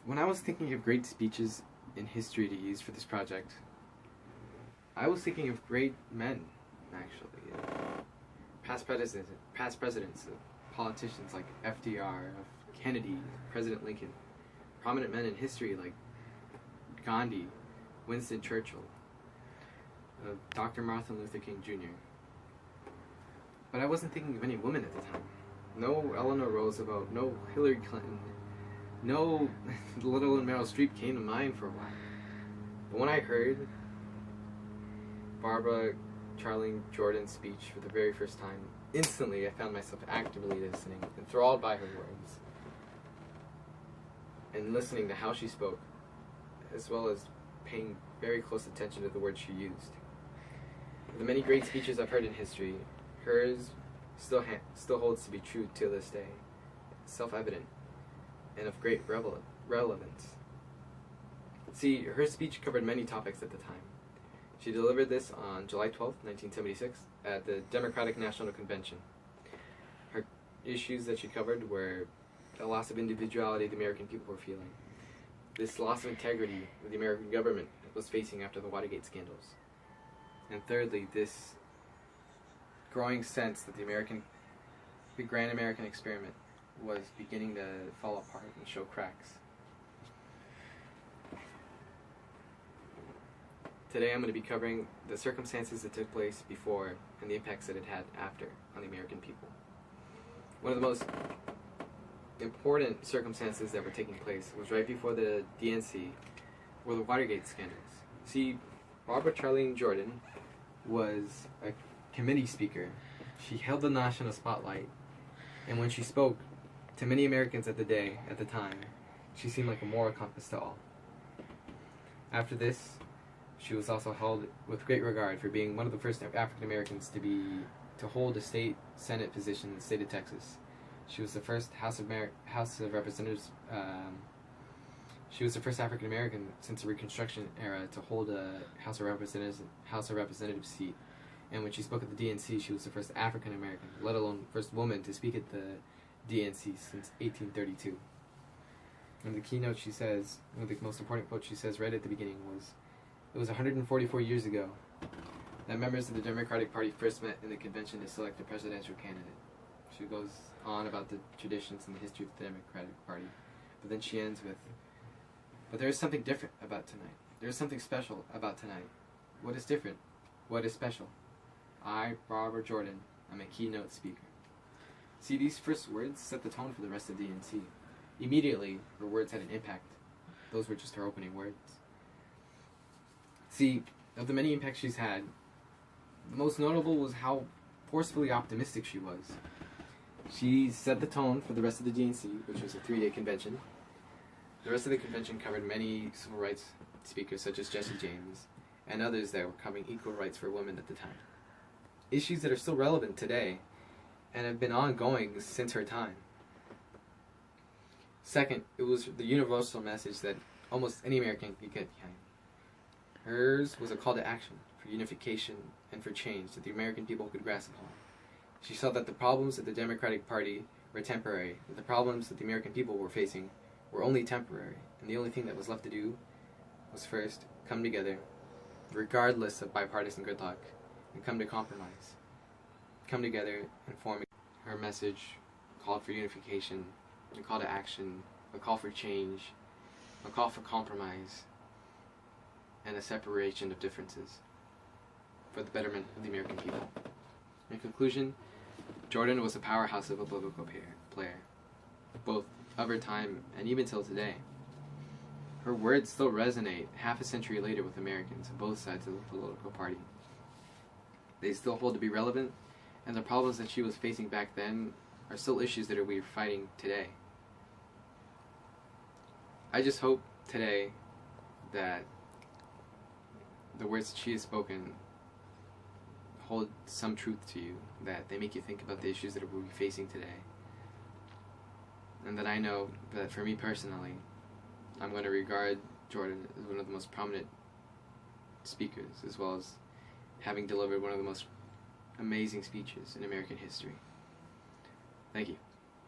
When I was thinking of great speeches in history to use for this project, I was thinking of great men, actually. Past presidents, politicians like FDR, of Kennedy, President Lincoln, prominent men in history like Gandhi, Winston Churchill, Dr. Martin Luther King Jr. But I wasn't thinking of any women at the time. No Eleanor Roosevelt, no Hillary Clinton, no little Meryl Streep came to mind for a while. But when I heard Barbara Charlene Jordan's speech for the very first time, instantly I found myself actively listening, enthralled by her words, and listening to how she spoke, as well as paying very close attention to the words she used. Of the many great speeches I've heard in history, hers still holds to be true till this day, self-evident, and of great relevance. See, her speech covered many topics at the time. She delivered this on July 12, 1976, at the Democratic National Convention. Her issues that she covered were the loss of individuality the American people were feeling, this loss of integrity that the American government was facing after the Watergate scandals, and thirdly, this growing sense that the grand American experiment was beginning to fall apart and show cracks. Today I'm going to be covering the circumstances that took place before and the impacts that it had after on the American people. One of the most important circumstances that were taking place was right before the DNC were the Watergate scandals. See, Barbara Charlene Jordan was a committee speaker. She held the national spotlight, and when she spoke to many Americans at the time, she seemed like a moral compass to all. After this, she was also held with great regard for being one of the first African Americans to hold a state Senate position in the state of Texas. She was the first House of Representatives. She was the first African American since the Reconstruction era to hold a House of Representatives seat. And when she spoke at the DNC, she was the first African American, let alone first woman, to speak at the DNC since 1832. And the keynote she says, one of the most important quotes she says right at the beginning was, "It was 144 years ago that members of the Democratic Party first met in the convention to select a presidential candidate." She goes on about the traditions and the history of the Democratic Party, but then she ends with, "But there is something different about tonight. There is something special about tonight. What is different? What is special? I, Barbara Jordan, am a keynote speaker." See, these first words set the tone for the rest of the DNC. Immediately, her words had an impact. Those were just her opening words. See, of the many impacts she's had, the most notable was how forcefully optimistic she was. She set the tone for the rest of the DNC, which was a 3-day convention. The rest of the convention covered many civil rights speakers such as Jesse James and others that were covering equal rights for women at the time. Issues that are still relevant today and have been ongoing since her time. Second, it was the universal message that almost any American could get behind. Hers was a call to action for unification and for change that the American people could grasp upon. She saw that the problems of the Democratic Party were temporary, that the problems that the American people were facing were only temporary, and the only thing that was left to do was first come together, regardless of bipartisan gridlock, and come to compromise. Come together and form. Her message called for unification, a call to action, a call for change, a call for compromise, and a separation of differences for the betterment of the American people. In conclusion, Jordan was a powerhouse of a political player, both of her time and even till today. Her words still resonate half a century later with Americans on both sides of the political party. They still hold to be relevant, and the problems that she was facing back then are still issues that we're fighting today. I just hope today that the words that she has spoken hold some truth to you, that they make you think about the issues that we're facing today. And that I know that for me personally, I'm going to regard Jordan as one of the most prominent speakers, as well as having delivered one of the most amazing speeches in American history. Thank you.